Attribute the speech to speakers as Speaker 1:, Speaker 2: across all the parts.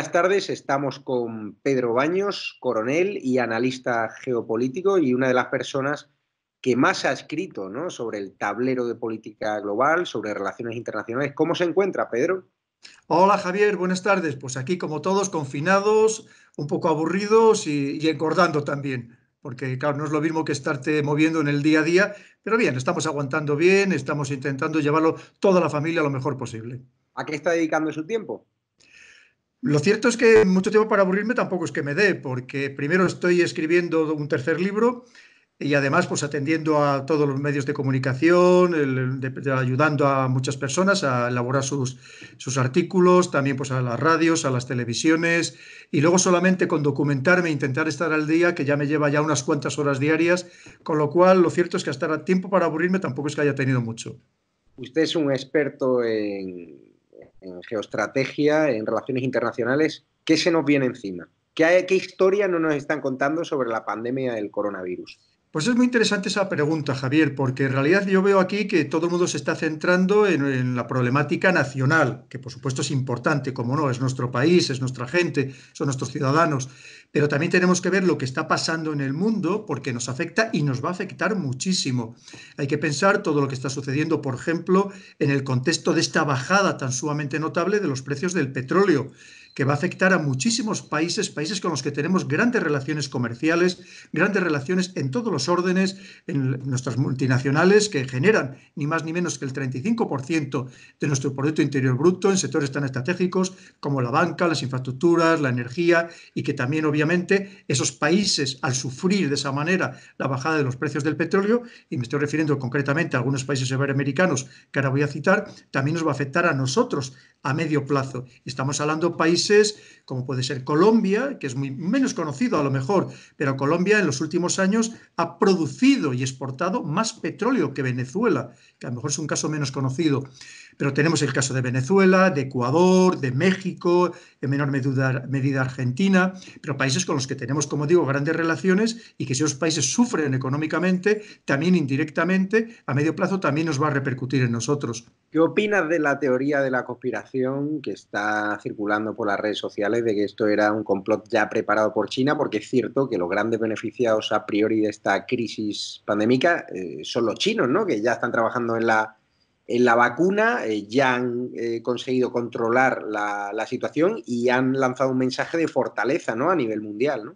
Speaker 1: Buenas tardes, estamos con Pedro Baños, coronel y analista geopolítico y una de las personas que más ha escrito, ¿no?, sobre el tablero de política global, sobre relaciones internacionales. ¿Cómo se encuentra, Pedro?
Speaker 2: Hola Javier, buenas tardes. Pues aquí como todos, confinados, un poco aburridos y engordando también, porque claro, no es lo mismo que estarte moviendo en el día a día, pero bien, estamos aguantando bien, estamos intentando llevarlo toda la familia lo mejor posible.
Speaker 1: ¿A qué está dedicando su tiempo?
Speaker 2: Lo cierto es que mucho tiempo para aburrirme tampoco es que me dé, porque primero estoy escribiendo un tercer libro y además pues atendiendo a todos los medios de comunicación, ayudando a muchas personas a elaborar sus artículos, también pues a las radios, a las televisiones y luego solamente con documentarme e intentar estar al día, que ya me lleva ya unas cuantas horas diarias, con lo cual lo cierto es que hasta tiempo para aburrirme tampoco es que haya tenido mucho.
Speaker 1: Usted es un experto en geoestrategia, en relaciones internacionales. ¿Qué se nos viene encima? ¿Qué historia no nos están contando sobre la pandemia del coronavirus?
Speaker 2: Pues es muy interesante esa pregunta, Javier, porque en realidad yo veo aquí que todo el mundo se está centrando en la problemática nacional, que por supuesto es importante, como no, es nuestro país, es nuestra gente, son nuestros ciudadanos, pero también tenemos que ver lo que está pasando en el mundo porque nos afecta y nos va a afectar muchísimo. Hay que pensar todo lo que está sucediendo, por ejemplo, en el contexto de esta bajada tan sumamente notable de los precios del petróleo, que va a afectar a muchísimos países, países con los que tenemos grandes relaciones comerciales, grandes relaciones en todos los órdenes, en nuestras multinacionales que generan ni más ni menos que el 35% de nuestro Producto Interior Bruto en sectores tan estratégicos como la banca, las infraestructuras, la energía, y que también obviamente esos países, al sufrir de esa manera la bajada de los precios del petróleo, y me estoy refiriendo concretamente a algunos países iberoamericanos que ahora voy a citar, también nos va a afectar a nosotros a medio plazo. Estamos hablando de países como puede ser Colombia, que es muy menos conocido a lo mejor, pero Colombia en los últimos años ha producido y exportado más petróleo que Venezuela, que a lo mejor es un caso menos conocido. Pero tenemos el caso de Venezuela, de Ecuador, de México, en menor medida Argentina, pero países con los que tenemos, como digo, grandes relaciones y que si esos países sufren económicamente, también indirectamente, a medio plazo también nos va a repercutir en nosotros.
Speaker 1: ¿Qué opinas de la teoría de la conspiración que está circulando por las redes sociales de que esto era un complot ya preparado por China? Porque es cierto que los grandes beneficiados a priori de esta crisis pandémica son los chinos, ¿no?, que ya están trabajando en la vacuna, ya han conseguido controlar la situación y han lanzado un mensaje de fortaleza, ¿no?, a nivel mundial, ¿no?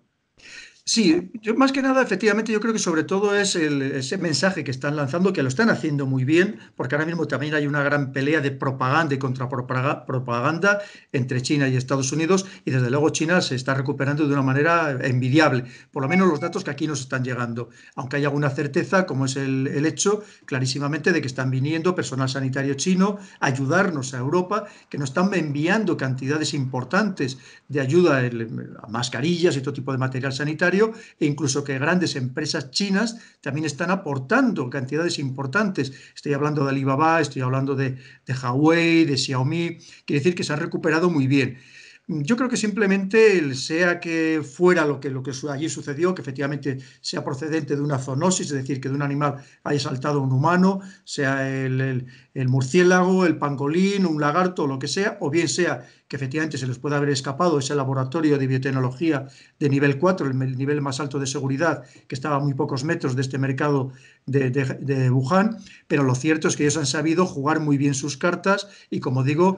Speaker 2: Sí, yo más que nada, efectivamente, yo creo que sobre todo es ese mensaje que están lanzando, que lo están haciendo muy bien, porque ahora mismo también hay una gran pelea de propaganda y contrapropaganda entre China y Estados Unidos, y desde luego China se está recuperando de una manera envidiable, por lo menos los datos que aquí nos están llegando, aunque hay alguna certeza, como es el hecho clarísimamente de que están viniendo personal sanitario chino a ayudarnos a Europa, que nos están enviando cantidades importantes de ayuda a mascarillas y todo tipo de material sanitario, e incluso que grandes empresas chinas también están aportando cantidades importantes. Estoy hablando de Alibaba, estoy hablando de Huawei, de Xiaomi, quiere decir que se han recuperado muy bien. Yo creo que simplemente sea que fuera lo que allí sucedió, que efectivamente sea procedente de una zoonosis, es decir, que de un animal haya saltado un humano, sea el murciélago, el pangolín, un lagarto, lo que sea, o bien sea que efectivamente se les pueda haber escapado ese laboratorio de biotecnología de nivel 4, el nivel más alto de seguridad, que estaba a muy pocos metros de este mercado de Wuhan, pero lo cierto es que ellos han sabido jugar muy bien sus cartas y, como digo,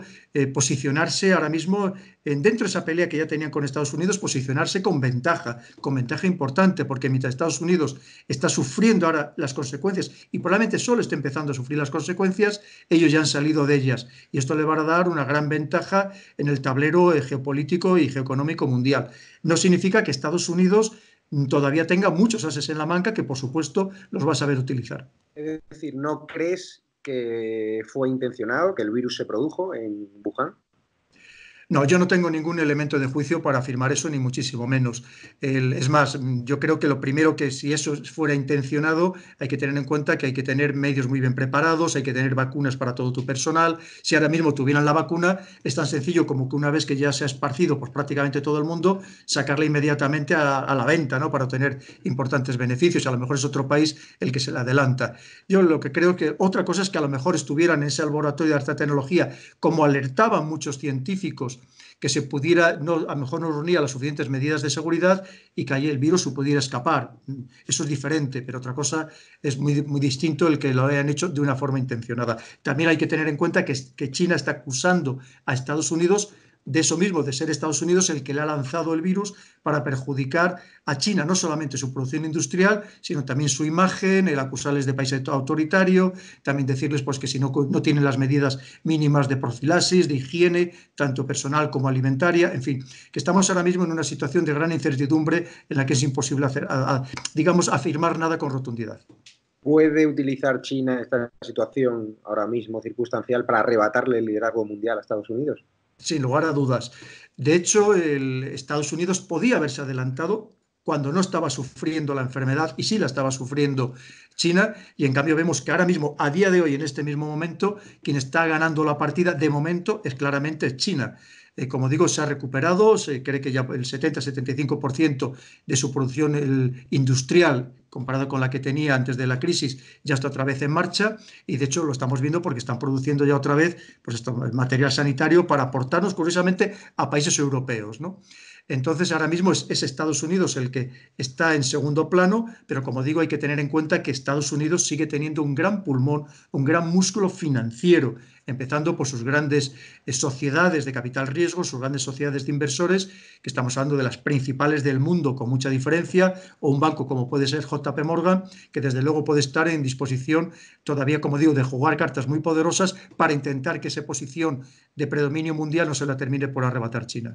Speaker 2: posicionarse ahora mismo dentro de esa pelea que ya tenían con Estados Unidos, posicionarse con ventaja importante, porque mientras Estados Unidos está sufriendo ahora las consecuencias y probablemente solo esté empezando a sufrir las consecuencias, ellos ya han salido de ellas y esto le va a dar una gran ventaja en el tablero geopolítico y geoeconómico mundial. No significa que Estados Unidos todavía tenga muchos ases en la manga que por supuesto los va a saber utilizar.
Speaker 1: Es decir, ¿no crees que fue intencionado, que el virus se produjo en Wuhan?
Speaker 2: No, yo no tengo ningún elemento de juicio para afirmar eso, ni muchísimo menos. Es más, yo creo que lo primero que si eso fuera intencionado, hay que tener en cuenta que hay que tener medios muy bien preparados, hay que tener vacunas para todo tu personal. Si ahora mismo tuvieran la vacuna, es tan sencillo como que una vez que ya se ha esparcido por prácticamente todo el mundo, sacarla inmediatamente a la venta, ¿no?, para obtener importantes beneficios. A lo mejor es otro país el que se le adelanta. Yo lo que creo que otra cosa es que a lo mejor estuvieran en ese laboratorio de alta tecnología, como alertaban muchos científicos que se pudiera, no, a lo mejor no reunía las suficientes medidas de seguridad y que ahí el virus se pudiera escapar. Eso es diferente, pero otra cosa es muy, muy distinto el que lo hayan hecho de una forma intencionada. También hay que tener en cuenta que China está acusando a Estados Unidos de eso mismo, de ser Estados Unidos el que le ha lanzado el virus para perjudicar a China, no solamente su producción industrial, sino también su imagen, el acusarles de país autoritario, también decirles pues, que si no, no tienen las medidas mínimas de profilaxis, de higiene, tanto personal como alimentaria, en fin, que estamos ahora mismo en una situación de gran incertidumbre en la que es imposible digamos, afirmar nada con rotundidad.
Speaker 1: ¿Puede utilizar China esta situación ahora mismo circunstancial para arrebatarle el liderazgo mundial a Estados Unidos?
Speaker 2: Sin lugar a dudas. De hecho, Estados Unidos podía haberse adelantado cuando no estaba sufriendo la enfermedad y sí la estaba sufriendo China, y en cambio vemos que ahora mismo, a día de hoy, en este mismo momento, quien está ganando la partida de momento es claramente China. Como digo, se ha recuperado, se cree que ya el 70-75% de su producción industrial, comparado con la que tenía antes de la crisis, ya está otra vez en marcha, y de hecho lo estamos viendo porque están produciendo ya otra vez pues esto, material sanitario para aportarnos, curiosamente, a países europeos, ¿no? Entonces, ahora mismo es Estados Unidos el que está en segundo plano, pero como digo, hay que tener en cuenta que Estados Unidos sigue teniendo un gran pulmón, un gran músculo financiero, empezando por sus grandes sociedades de capital riesgo, sus grandes sociedades de inversores, que estamos hablando de las principales del mundo con mucha diferencia, o un banco como puede ser JP Morgan, que desde luego puede estar en disposición todavía, como digo, de jugar cartas muy poderosas para intentar que esa posición de predominio mundial no se la termine por arrebatar China.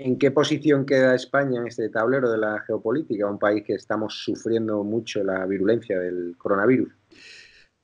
Speaker 1: ¿En qué posición queda España en este tablero de la geopolítica? Un país que estamos sufriendo mucho la virulencia del coronavirus.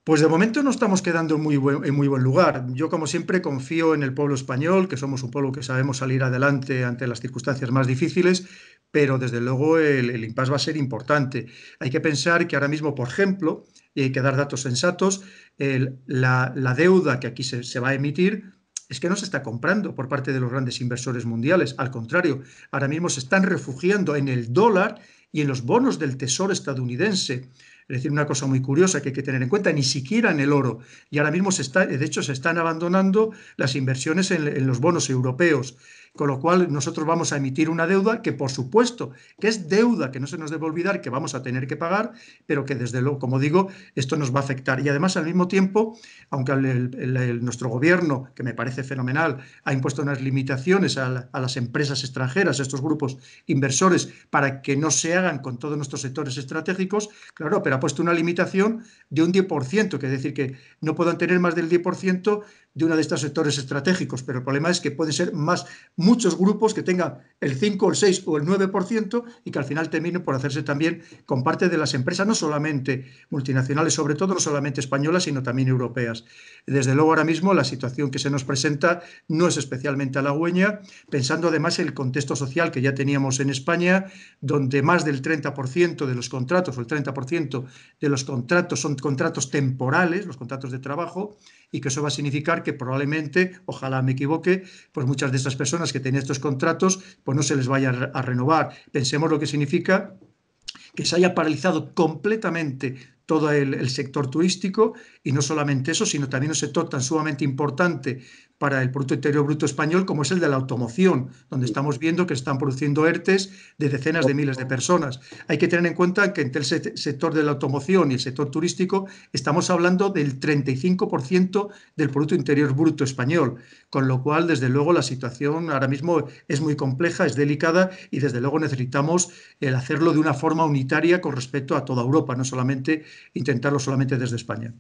Speaker 2: Pues de momento no estamos quedando en muy buen lugar. Yo, como siempre, confío en el pueblo español, que somos un pueblo que sabemos salir adelante ante las circunstancias más difíciles, pero desde luego el impasse va a ser importante. Hay que pensar que ahora mismo, por ejemplo, y hay que dar datos sensatos, la deuda que aquí se va a emitir es que no se está comprando por parte de los grandes inversores mundiales. Al contrario, ahora mismo se están refugiando en el dólar y en los bonos del Tesoro estadounidense. Es decir, una cosa muy curiosa que hay que tener en cuenta, ni siquiera en el oro. Y ahora mismo de hecho, se están abandonando las inversiones en los bonos europeos. Con lo cual, nosotros vamos a emitir una deuda que, por supuesto, que es deuda que no se nos debe olvidar que vamos a tener que pagar, pero que, desde luego, como digo, esto nos va a afectar. Y además, al mismo tiempo, aunque nuestro gobierno, que me parece fenomenal, ha impuesto unas limitaciones a las empresas extranjeras, a estos grupos inversores, para que no se hagan con todos nuestros sectores estratégicos, claro, pero ha puesto una limitación de un 10%, que es decir, que no puedan tener más del 10% de uno de estos sectores estratégicos, pero el problema es que pueden ser muchos grupos que tengan el 5, el 6 o el 9% y que al final terminen por hacerse también con parte de las empresas, no solamente multinacionales, sobre todo no solamente españolas, sino también europeas. Desde luego, ahora mismo la situación que se nos presenta no es especialmente halagüeña, pensando además en el contexto social que ya teníamos en España, donde más del 30% de los contratos o el 30% de los contratos son contratos temporales, los contratos de trabajo, y que eso va a significar que probablemente, ojalá me equivoque, pues muchas de esas personas que tienen estos contratos pues no se les vaya a renovar. Pensemos lo que significa que se haya paralizado completamente todo el sector turístico, y no solamente eso, sino también un sector tan sumamente importante para el Producto Interior Bruto español como es el de la automoción, donde estamos viendo que se están produciendo ERTEs de decenas de miles de personas. Hay que tener en cuenta que entre el sector de la automoción y el sector turístico estamos hablando del 35% del Producto Interior Bruto español, con lo cual, desde luego, la situación ahora mismo es muy compleja, es delicada, y desde luego necesitamos el hacerlo de una forma unitaria con respecto a toda Europa, no solamente intentarlo solamente desde España.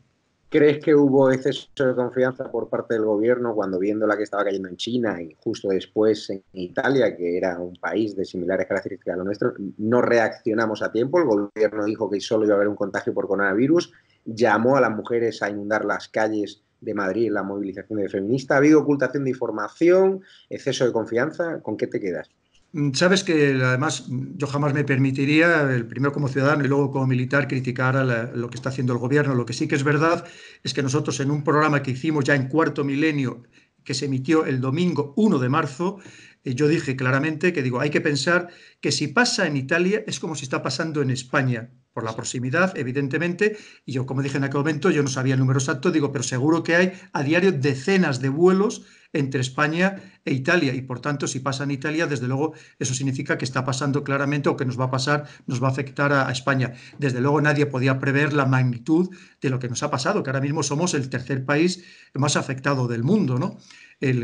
Speaker 1: ¿Crees que hubo exceso de confianza por parte del gobierno cuando, viendo la que estaba cayendo en China y justo después en Italia, que era un país de similares características a lo nuestro, no reaccionamos a tiempo? El gobierno dijo que solo iba a haber un contagio por coronavirus, llamó a las mujeres a inundar las calles de Madrid en la movilización de feministas. ¿Ha habido ocultación de información, exceso de confianza? ¿Con qué te quedas?
Speaker 2: Sabes que además yo jamás me permitiría, el primero como ciudadano y luego como militar, criticar lo que está haciendo el gobierno. Lo que sí que es verdad es que nosotros, en un programa que hicimos ya en Cuarto Milenio, que se emitió el domingo 1 de marzo, yo dije claramente que digo, hay que pensar que si pasa en Italia es como si está pasando en España. por la proximidad, evidentemente, y yo, como dije en aquel momento, yo no sabía el número exacto, digo, pero seguro que hay a diario decenas de vuelos entre España e Italia, y por tanto, si pasa en Italia, desde luego, eso significa que está pasando claramente o que nos va a pasar, nos va a afectar a España. Desde luego, nadie podía prever la magnitud de lo que nos ha pasado, que ahora mismo somos el tercer país más afectado del mundo, ¿no?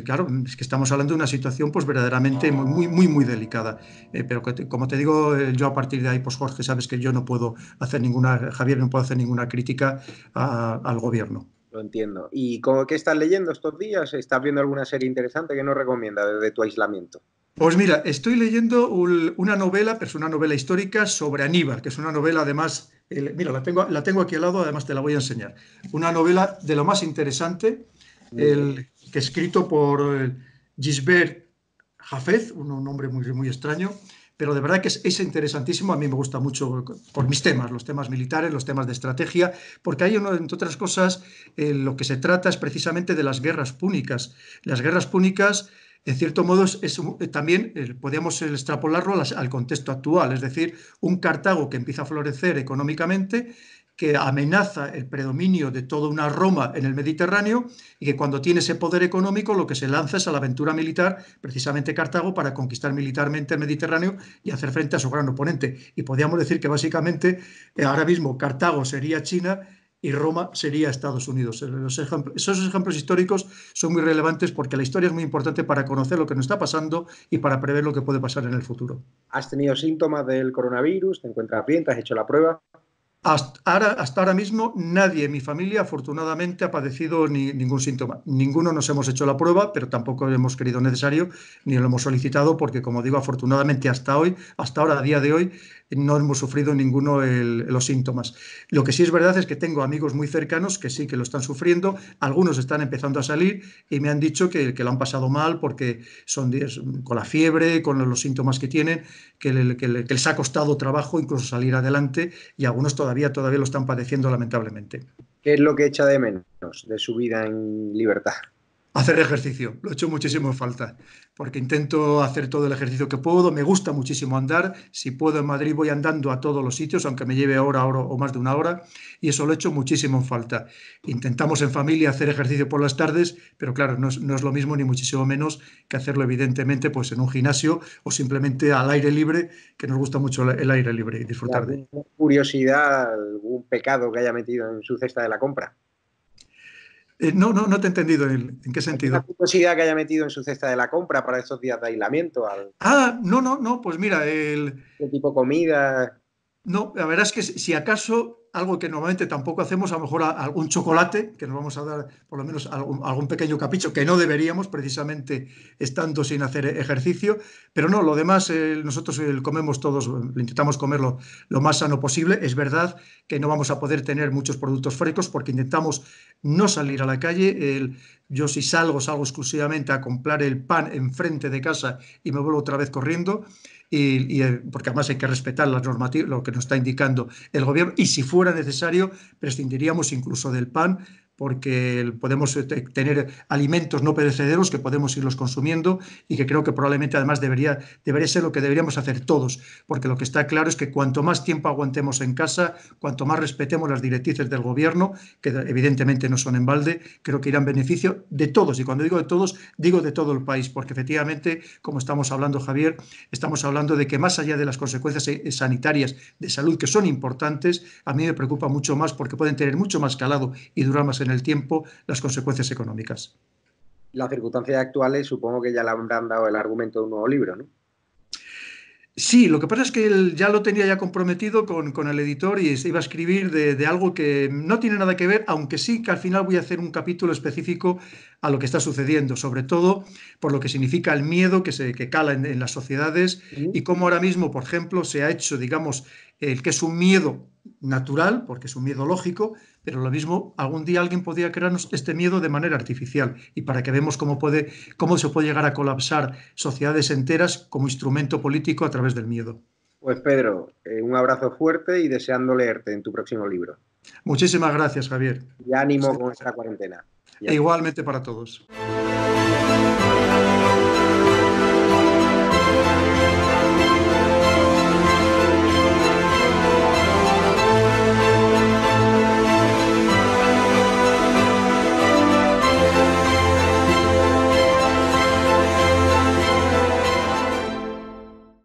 Speaker 2: Claro, es que estamos hablando de una situación pues verdaderamente muy delicada. Pero como te digo, yo a partir de ahí, pues Jorge, sabes que yo no puedo hacer ninguna, Javier, no puedo hacer ninguna crítica al gobierno.
Speaker 1: Lo entiendo. ¿Y qué estás leyendo estos días? ¿Estás viendo alguna serie interesante que nos recomienda desde tu aislamiento?
Speaker 2: Pues mira, estoy leyendo una novela, pero es una novela histórica sobre Aníbal, que es una novela además, mira, la tengo aquí al lado, además te la voy a enseñar. Una novela de lo más interesante,
Speaker 1: Muy bien.
Speaker 2: que escrito por Gisbert Hafez, un nombre muy extraño, pero de verdad que es interesantísimo. A mí me gusta mucho por mis temas, los temas militares, los temas de estrategia, porque hay, entre otras cosas, lo que se trata es precisamente de las guerras púnicas. Las guerras púnicas, en cierto modo, también podríamos extrapolarlo al contexto actual, es decir, un Cartago que empieza a florecer económicamente, que amenaza el predominio de toda una Roma en el Mediterráneo y que cuando tiene ese poder económico lo que se lanza es a la aventura militar, precisamente Cartago, para conquistar militarmente el Mediterráneo y hacer frente a su gran oponente. Y podríamos decir que básicamente ahora mismo Cartago sería China y Roma sería Estados Unidos. Esos ejemplos históricos son muy relevantes porque la historia es muy importante para conocer lo que nos está pasando y para prever lo que puede pasar en el futuro.
Speaker 1: ¿Has tenido síntomas del coronavirus? ¿Te encuentras bien? ¿Te has hecho la prueba?
Speaker 2: Hasta ahora mismo nadie en mi familia afortunadamente ha padecido ningún síntoma. Ninguno nos hemos hecho la prueba, pero tampoco hemos querido necesario ni lo hemos solicitado porque, como digo, afortunadamente hasta ahora, a día de hoy, no hemos sufrido ninguno los síntomas. Lo que sí es verdad es que tengo amigos muy cercanos que sí que lo están sufriendo, algunos están empezando a salir y me han dicho que lo han pasado mal porque son días con la fiebre, con los síntomas que tienen, que les ha costado trabajo incluso salir adelante y algunos todavía lo están padeciendo lamentablemente.
Speaker 1: ¿Qué es lo que echa de menos de su vida en libertad?
Speaker 2: Hacer ejercicio, lo echo muchísimo en falta, porque intento hacer todo el ejercicio que puedo, me gusta muchísimo andar, si puedo en Madrid voy andando a todos los sitios, aunque me lleve hora o más de una hora, y eso lo echo muchísimo en falta. Intentamos en familia hacer ejercicio por las tardes, pero claro, no es lo mismo ni muchísimo menos que hacerlo evidentemente pues en un gimnasio o simplemente al aire libre, que nos gusta mucho el aire libre y
Speaker 1: ¿Y
Speaker 2: disfrutar de
Speaker 1: alguna
Speaker 2: ello.
Speaker 1: curiosidad, algún pecado que haya metido en su cesta de la compra?
Speaker 2: No te he entendido en qué
Speaker 1: ¿Alguna
Speaker 2: sentido.
Speaker 1: curiosidad que haya metido en su cesta de la compra para estos días de aislamiento?
Speaker 2: No, pues mira,
Speaker 1: ¿Qué tipo de comida?
Speaker 2: no, la verdad es que si acaso algo que normalmente tampoco hacemos, a lo mejor algún chocolate, que nos vamos a dar por lo menos algún pequeño capricho, que no deberíamos precisamente estando sin hacer ejercicio, pero no, lo demás nosotros comemos todos, intentamos comerlo lo más sano posible. Es verdad que no vamos a poder tener muchos productos frescos porque intentamos no salir a la calle. Yo si salgo exclusivamente a comprar el pan enfrente de casa y me vuelvo otra vez corriendo porque además hay que respetar las normativas, lo que nos está indicando el gobierno, y si fuera necesario, prescindiríamos incluso del pan, porque podemos tener alimentos no perecederos que podemos irlos consumiendo y que creo que probablemente además debería ser lo que deberíamos hacer todos, porque lo que está claro es que cuanto más tiempo aguantemos en casa, cuanto más respetemos las directrices del gobierno, que evidentemente no son en balde, creo que irá en beneficio de todos. Y cuando digo de todos, digo de todo el país, porque efectivamente, como estamos hablando, Javier, estamos hablando de que más allá de las consecuencias sanitarias de salud, que son importantes, a mí me preocupa mucho más porque pueden tener mucho más calado y durar más en el tiempo las consecuencias económicas.
Speaker 1: Las circunstancias actuales supongo que ya le habrán dado el argumento de un nuevo libro, ¿no?
Speaker 2: Sí, lo que pasa es que él ya lo tenía ya comprometido con el editor y se iba a escribir de algo que no tiene nada que ver, aunque sí que al final voy a hacer un capítulo específico a lo que está sucediendo, sobre todo por lo que significa el miedo que cala en las sociedades y cómo ahora mismo, por ejemplo, se ha hecho, digamos, el que es un miedo natural, porque es un miedo lógico, pero lo mismo algún día alguien podría crearnos este miedo de manera artificial y para que vemos cómo se puede llegar a colapsar sociedades enteras como instrumento político a través del miedo.
Speaker 1: Pues Pedro, un abrazo fuerte y deseando leerte en tu próximo libro.
Speaker 2: Muchísimas gracias, Javier.
Speaker 1: Y ánimo con esta cuarentena.
Speaker 2: E
Speaker 1: Ya
Speaker 2: igualmente para todos.